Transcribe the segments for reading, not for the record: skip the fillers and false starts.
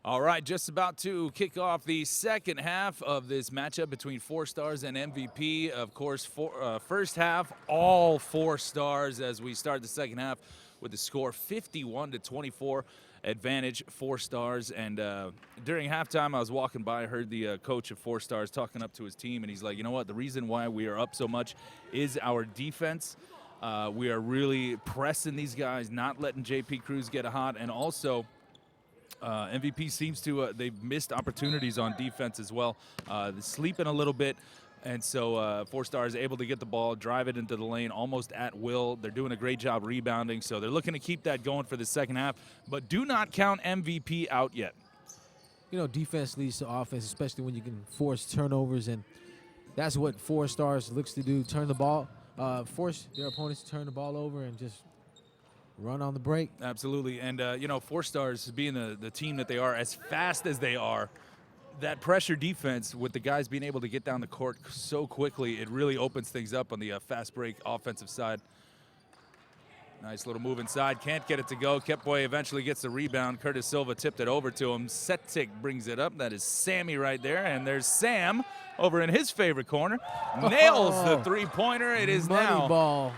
All right, just about to kick off the second half of this matchup between 4 stars and MVP. Of course, first half, all 4 stars as we start the second half with the score 51-24 advantage 4 stars. And during halftime, I was walking by, I heard the coach of 4 stars talking up to his team, and he's like, you know what, the reason why we are up so much is our defense. We are really pressing these guys, not letting JP Cruz get hot, and also MVP seems to, they've missed opportunities on defense as well. They're sleeping a little bit, and so 4 stars able to get the ball, drive it into the lane almost at will. They're doing a great job rebounding, so they're looking to keep that going for the second half, but do not count MVP out yet. You know, defense leads to offense, especially when you can force turnovers, and that's what 4 stars looks to do, turn the ball, force their opponents to turn the ball over and just run on the break. Absolutely, and you know, 4 stars being the team that they are, as fast as they are, that pressure defense with the guys being able to get down the court so quickly, it really opens things up on the fast break offensive side. Nice little move inside, can't get it to go. Kepway eventually gets the rebound. Curtis Silva tipped it over to him. Setic brings it up. That is Sammy right there, and there's Sam over in his favorite corner. Nails the three-pointer. It is Money now ball.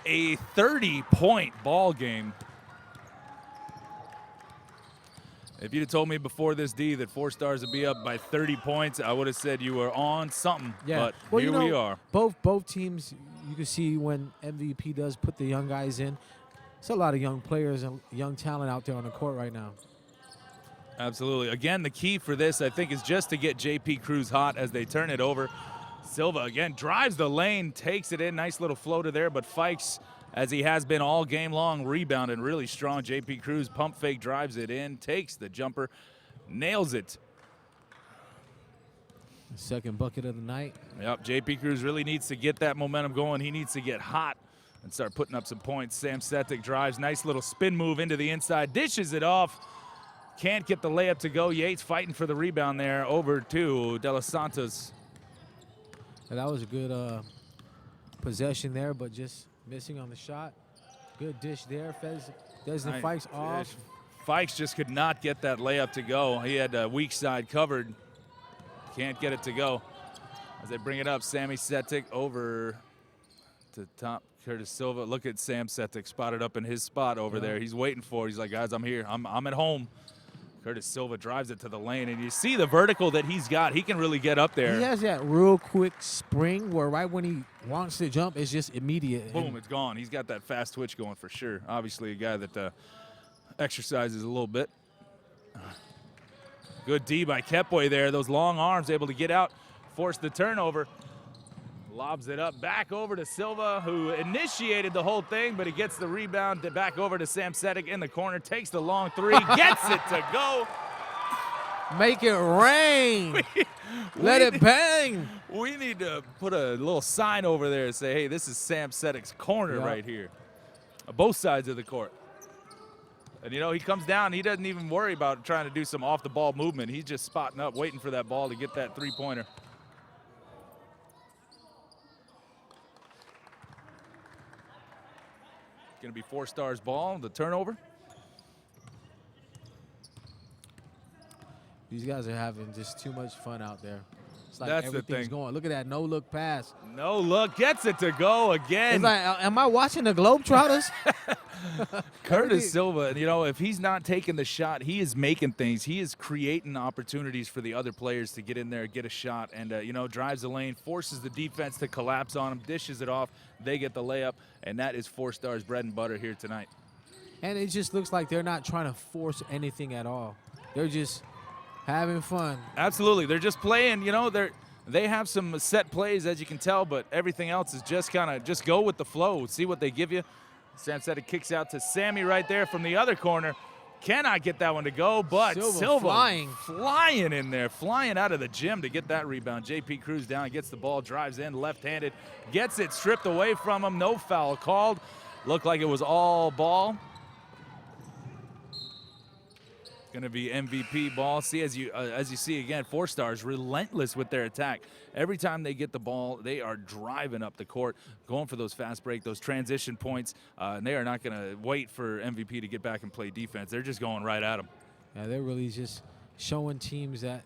a 30-point ball game. If you'd have told me before this, D, that 4 stars would be up by 30 points, I would have said you were on something. Yeah. But well, here you know, we are. Both teams, you can see when MVP does put the young guys in. It's a lot of young players and young talent out there on the court right now. Absolutely. Again, the key for this, I think, is just to get JP Cruz hot as they turn it over. Silva, again, drives the lane, takes it in. Nice little floater there, but Fikes, as he has been all game long, rebounding really strong. JP Cruz pump fake, drives it in, takes the jumper, nails it. Second bucket of the night. Yep, JP Cruz really needs to get that momentum going. He needs to get hot and start putting up some points. Sam Setic drives, nice little spin move into the inside, dishes it off. Can't get the layup to go. Yates fighting for the rebound there over to De Los Santos. And that was a good possession there, but just missing on the shot. Good dish there. Desmond Fikes off. Fikes just could not get that layup to go. He had a weak side covered. Can't get it to go. As they bring it up, Sammy Setic over to top. Curtis Silva. Look at Sam Setic spotted up in his spot over there. He's waiting for it. He's like, guys, I'm here. I'm at home. Curtis Silva drives it to the lane, and you see the vertical that he's got. He can really get up there. He has that real quick spring where right when he wants to jump, it's just immediate. Boom, it's gone. He's got that fast twitch going for sure. Obviously a guy that exercises a little bit. Good D by Kepway there. Those long arms able to get out, force the turnover. Lobs it up back over to Silva, who initiated the whole thing, but he gets the rebound back over to Sam Setic in the corner, takes the long three, gets it to go. Make it rain. Let it bang. We need to put a little sign over there and say, hey, this is Sam Setic's corner right here. Both sides of the court. And, you know, he comes down. He doesn't even worry about trying to do some off-the-ball movement. He's just spotting up, waiting for that ball to get that three-pointer. Going to be 4 stars ball, the turnover. These guys are having just too much fun out there. It's like That's everything's the thing. going. Look at that no-look pass. No look, gets it to go again. It's like, am I watching the Globetrotters? Curtis Silva, you know, if he's not taking the shot, he is making things. He is creating opportunities for the other players to get in there, get a shot, and, you know, drives the lane, forces the defense to collapse on him, dishes it off. They get the layup, and that is 4 stars bread and butter here tonight. And it just looks like they're not trying to force anything at all. They're just having fun. Absolutely. They're just playing, you know, they have some set plays, as you can tell, but everything else is just kind of just go with the flow, see what they give you. Sam Setic kicks out to Sammy right there from the other corner. Cannot get that one to go, but Silva flying in there, flying out of the gym to get that rebound. JP Cruz down, gets the ball, drives in left-handed, gets it stripped away from him. No foul called. Looked like it was all ball. Going to be MVP ball. See, as you see again, 4 stars relentless with their attack. Every time they get the ball, they are driving up the court, going for those fast break, those transition points, and they are not going to wait for MVP to get back and play defense. They're just going right at them. Yeah, they're really just showing teams that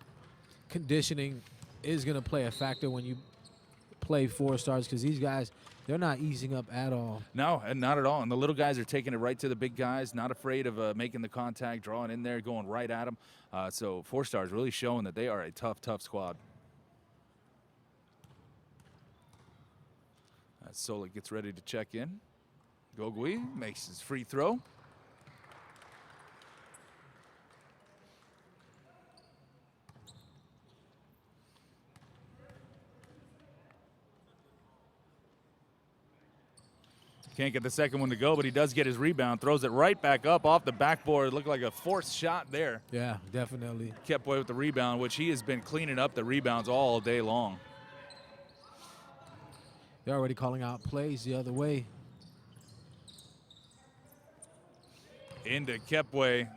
conditioning is going to play a factor when you play 4 stars, because these guys, they're not easing up at all. No, and not at all. And the little guys are taking it right to the big guys, not afraid of making the contact, drawing in there, going right at them. So 4 stars really showing that they are a tough, tough squad. Solik gets ready to check in. Gogui makes his free throw. Can't get the second one to go, but he does get his rebound. Throws it right back up off the backboard. It looked like a forced shot there. Yeah, definitely. Kepway with the rebound, which he has been cleaning up the rebounds all day long. They're already calling out plays the other way. Into Kepway.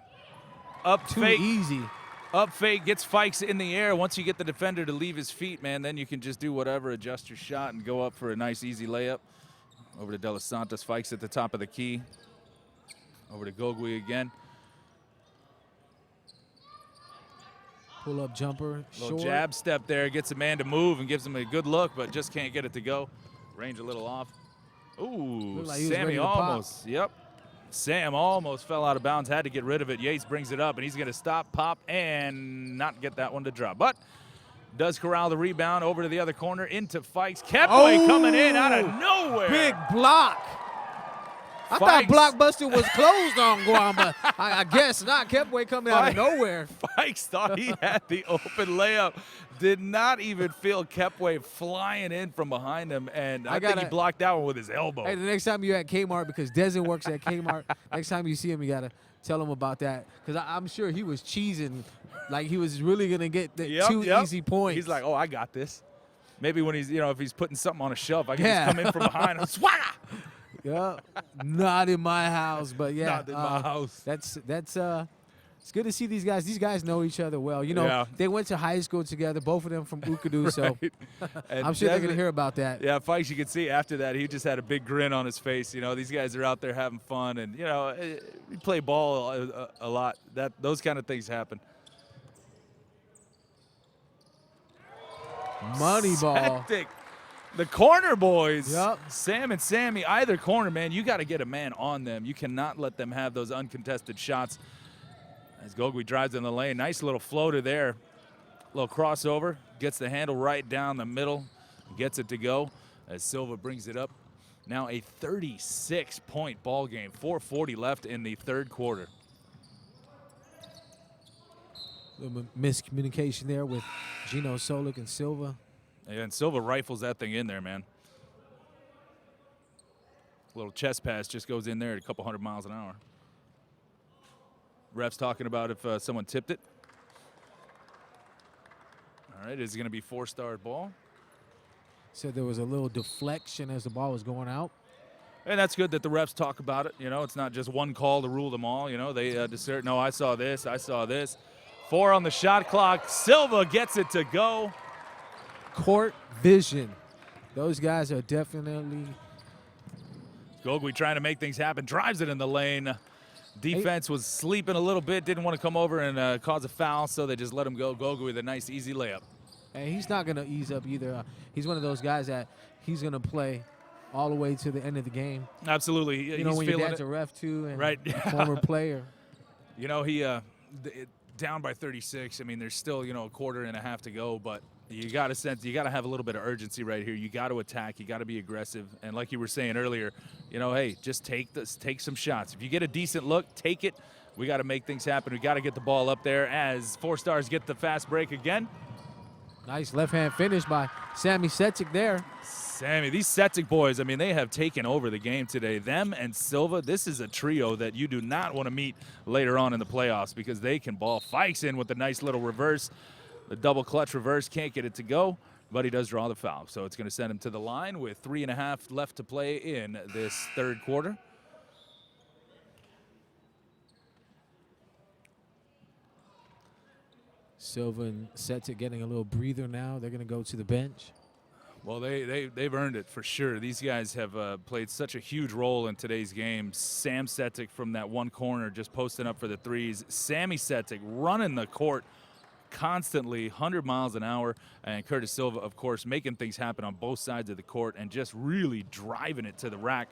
Up Too fake. easy. Up fake, gets Fikes in the air. Once you get the defender to leave his feet, man, then you can just do whatever, adjust your shot and go up for a nice, easy layup. Over to De Los Santos. Fikes at the top of the key. Over to Gogui again. Pull-up jumper, Little short. jab step there, gets a man to move and gives him a good look, but just can't get it to go. Range a little off. Ooh, Looked like he was Sammy ready to pop. almost. Yep. Sam almost fell out of bounds, had to get rid of it. Yates brings it up, and he's going to stop, pop, and not get that one to drop. But does corral the rebound over to the other corner into Fikes. Kepway coming in out of nowhere. Big block. I thought Blockbuster was closed on Guam, but I guess not. Kepway coming out of nowhere. Fikes thought he had the open layup. Did not even feel Kepway flying in from behind him, and I think he blocked that one with his elbow. Hey, the next time you're at Kmart, because Desmond works at Kmart, next time you see him, you got to tell him about that, because I'm sure he was cheesing, like he was really going to get the two easy points. He's like, oh, I got this. Maybe when he's, if he's putting something on a shelf, I can just come in from behind and swat. Yeah, not in my house, but yeah. Not in my house. That's it's good to see these guys. These guys know each other well. They went to high school together, both of them from Ukadu, so I'm sure they're going to hear about that. Yeah, Fikes, you can see after that, he just had a big grin on his face. These guys are out there having fun, and, we play ball a lot. Those kind of things happen. Money ball. Hectic. The corner boys, Yep. Sam and Sammy, either corner, man, you got to get a man on them. You cannot let them have those uncontested shots. As Gogui drives in the lane, nice little floater there. Little crossover, gets the handle right down the middle, gets it to go as Silva brings it up. Now a 36-point ball game, 4:40 left in the third quarter. Little miscommunication there with Gino Solik and Silva. And Silva rifles that thing in there, man. Little chest pass just goes in there at a couple 100 miles an hour. Ref's talking about if someone tipped it. All right, is it going to be 4-star ball? Said there was a little deflection as the ball was going out. And that's good that the refs talk about it. It's not just one call to rule them all. They discern, no, I saw this, I saw this. 4 on the shot clock. Silva gets it to go. Court vision. Those guys are definitely. Gogui trying to make things happen, drives it in the lane. Defense was sleeping a little bit, didn't want to come over and cause a foul, so they just let him go. Gogui with a nice, easy layup. And he's not going to ease up either. He's one of those guys that he's going to play all the way to the end of the game. Absolutely. He's when your dad's a ref, too, and right. former player. He down by 36. I mean, there's still, a quarter and a half to go, but you got to have a little bit of urgency right here. You got to attack. You got to be aggressive. And like you were saying earlier, hey, just take some shots. If you get a decent look, take it. We got to make things happen. We got to get the ball up there as 4 stars get the fast break again. Nice left-hand finish by Sammy Setic there. Sammy, these Setic boys, I mean, they have taken over the game today. Them and Silva, this is a trio that you do not want to meet later on in the playoffs because they can ball. Fikes in with a nice little reverse. The double clutch reverse, can't get it to go, but he does draw the foul. So it's going to send him to the line with 3.5 left to play in this third quarter. Silva and Setic getting a little breather now. They're going to go to the bench. Well, they've earned it for sure. These guys have played such a huge role in today's game. Sam Setic from that one corner just posting up for the threes. Sammy Setic running the court constantly 100 miles an hour, and Curtis Silva, of course, making things happen on both sides of the court and just really driving it to the rack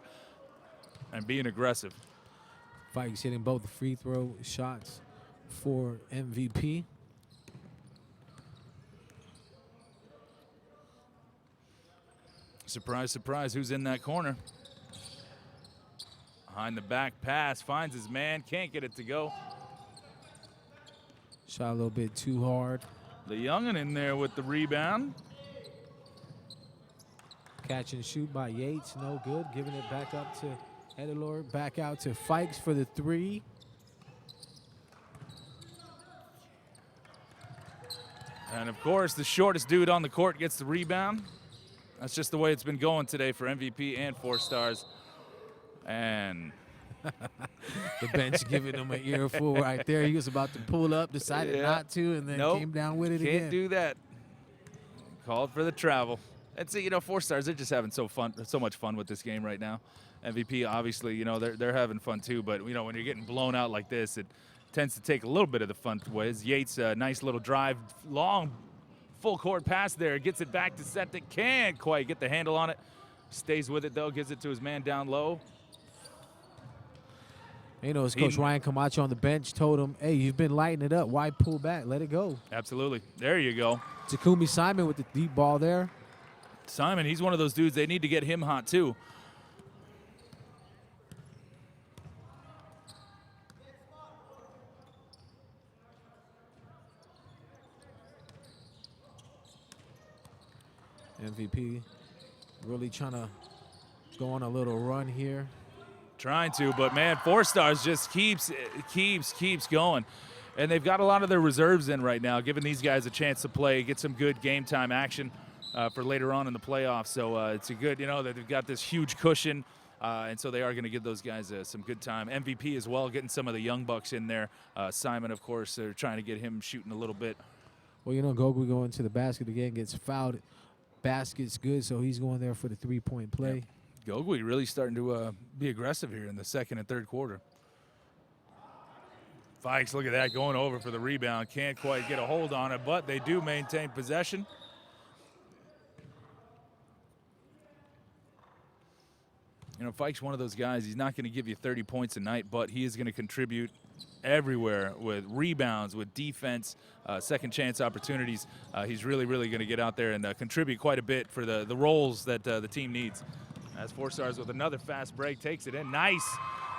and being aggressive. Fikes hitting both the free throw shots for MVP. Surprise, surprise, who's in that corner? Behind the back pass, finds his man, can't get it to go. Shot a little bit too hard. The youngin' in there with the rebound. Catch and shoot by Yates, no good. Giving it back up to Edelor, back out to Fikes for the three. And of course, the shortest dude on the court gets the rebound. That's just the way it's been going today for MVP and 4 stars. And the bench giving him an earful right there. He was about to pull up, decided not to, and then came down with it again. Can't do that. Called for the travel. And see, 4 stars, they're just having so much fun with this game right now. MVP, obviously, they're having fun too. But when you're getting blown out like this, it tends to take a little bit of the fun away. Yates, nice little drive, long full court pass there, gets it back to Septic, can't quite get the handle on it. Stays with it though, gives it to his man down low. His coach Ryan Camacho on the bench told him, hey, you've been lighting it up. Why pull back? Let it go. Absolutely. There you go. Takumi Simon with the deep ball there. Simon, he's one of those dudes, they need to get him hot too. MVP really trying to go on a little run here. Trying to, but man, 4 stars just keeps going. And they've got a lot of their reserves in right now, giving these guys a chance to play, get some good game time action for later on in the playoffs. So it's a good, that they've got this huge cushion, and so they are going to give those guys some good time. MVP as well, getting some of the young bucks in there. Simon, of course, they're trying to get him shooting a little bit. Well, Gogui going to the basket again, gets fouled. Basket's good, so he's going there for the three-point play. Yeah. Gogui really starting to be aggressive here in the second and third quarter. Fikes, look at that, going over for the rebound. Can't quite get a hold on it, but they do maintain possession. Fikes one of those guys, he's not going to give you 30 points a night, but he is going to contribute everywhere with rebounds, with defense, second chance opportunities. He's really, really going to get out there and contribute quite a bit for the roles that the team needs. As 4 stars with another fast break, takes it in. Nice.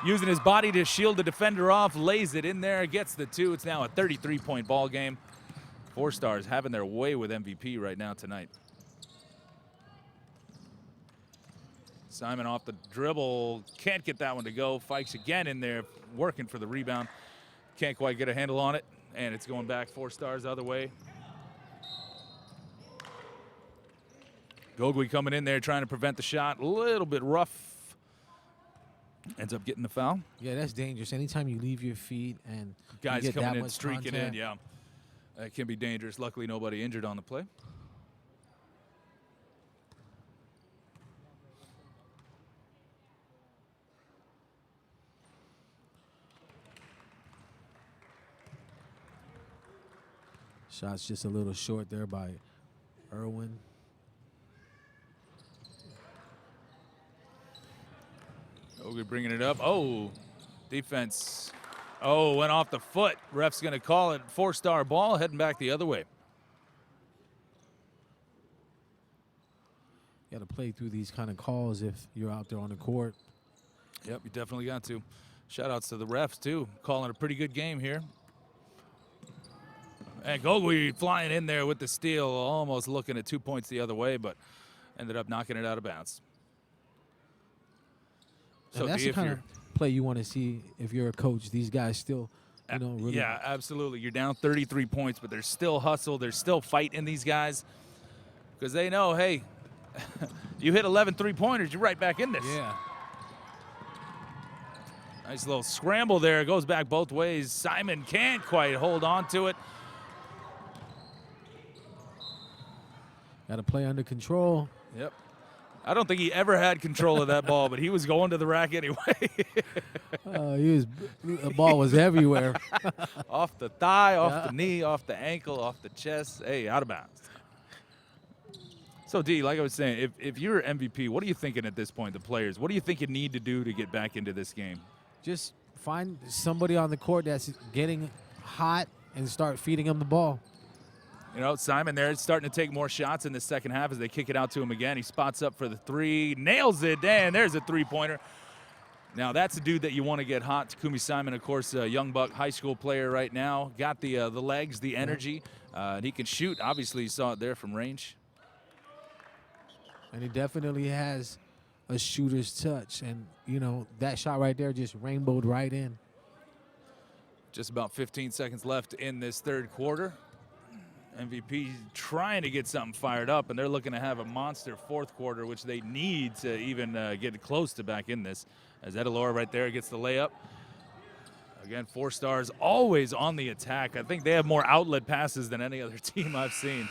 Using his body to shield the defender off, lays it in there, gets the 2. It's now a 33-point ball game. 4 stars having their way with MVP right now tonight. Simon off the dribble, can't get that one to go. Fikes again in there, working for the rebound. Can't quite get a handle on it, and it's going back 4 stars the other way. Gogui coming in there trying to prevent the shot. A little bit rough. Ends up getting the foul. Yeah, that's dangerous. Anytime you leave your feet and guys you get coming that in, much streaking contact. in, yeah. It can be dangerous. Luckily, nobody injured on the play. Shot's just a little short there by Irwin. Gogui bringing it up. Oh, defense. Oh, went off the foot. Ref's going to call it 4-star ball, heading back the other way. You got to play through these kind of calls if you're out there on the court. Yep, you definitely got to. Shout-outs to the refs, too. Calling a pretty good game here. And Gogui flying in there with the steal, almost looking at 2 points the other way, but ended up knocking it out of bounds. So that's the kind of play you want to see if you're a coach. These guys still, really. Yeah, absolutely. You're down 33 points, but there's still hustle. There's still fight in these guys because they know, hey, you hit 11 three-pointers, you're right back in this. Yeah. Nice little scramble there. It goes back both ways. Simon can't quite hold on to it. Got to play under control. Yep. I don't think he ever had control of that ball, but he was going to the rack anyway. The ball was everywhere. Off the thigh, off the knee, off the ankle, off the chest. Hey, out of bounds. So, D, like I was saying, if you're MVP, what are you thinking at this point, the players? What do you think you need to do to get back into this game? Just find somebody on the court that's getting hot and start feeding them the ball. You know, Simon there is starting to take more shots in the second half as they kick it out to him again. He spots up for the three, nails it, and there's a three-pointer. Now, that's a dude that you want to get hot. Takumi Simon, of course, a young buck high school player right now. Got the legs, the energy, and he can shoot. Obviously, you saw it there from range. And he definitely has a shooter's touch. And, you know, that shot right there just rainbowed right in. Just about 15 seconds left in this third quarter. MVP trying to get something fired up, and they're looking to have a monster fourth quarter, which they need to even get close to back in this. As Edalora right there gets the layup. Again, 4 Stars always on the attack. I think they have more outlet passes than any other team I've seen.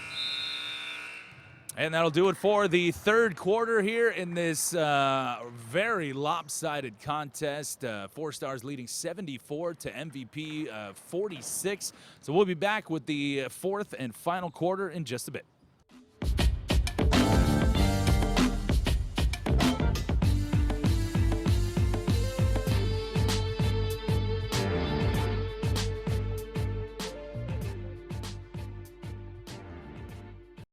And that'll do it for the third quarter here in this very lopsided contest. 4 Stars leading 74 to MVP 46. So we'll be back with the fourth and final quarter in just a bit.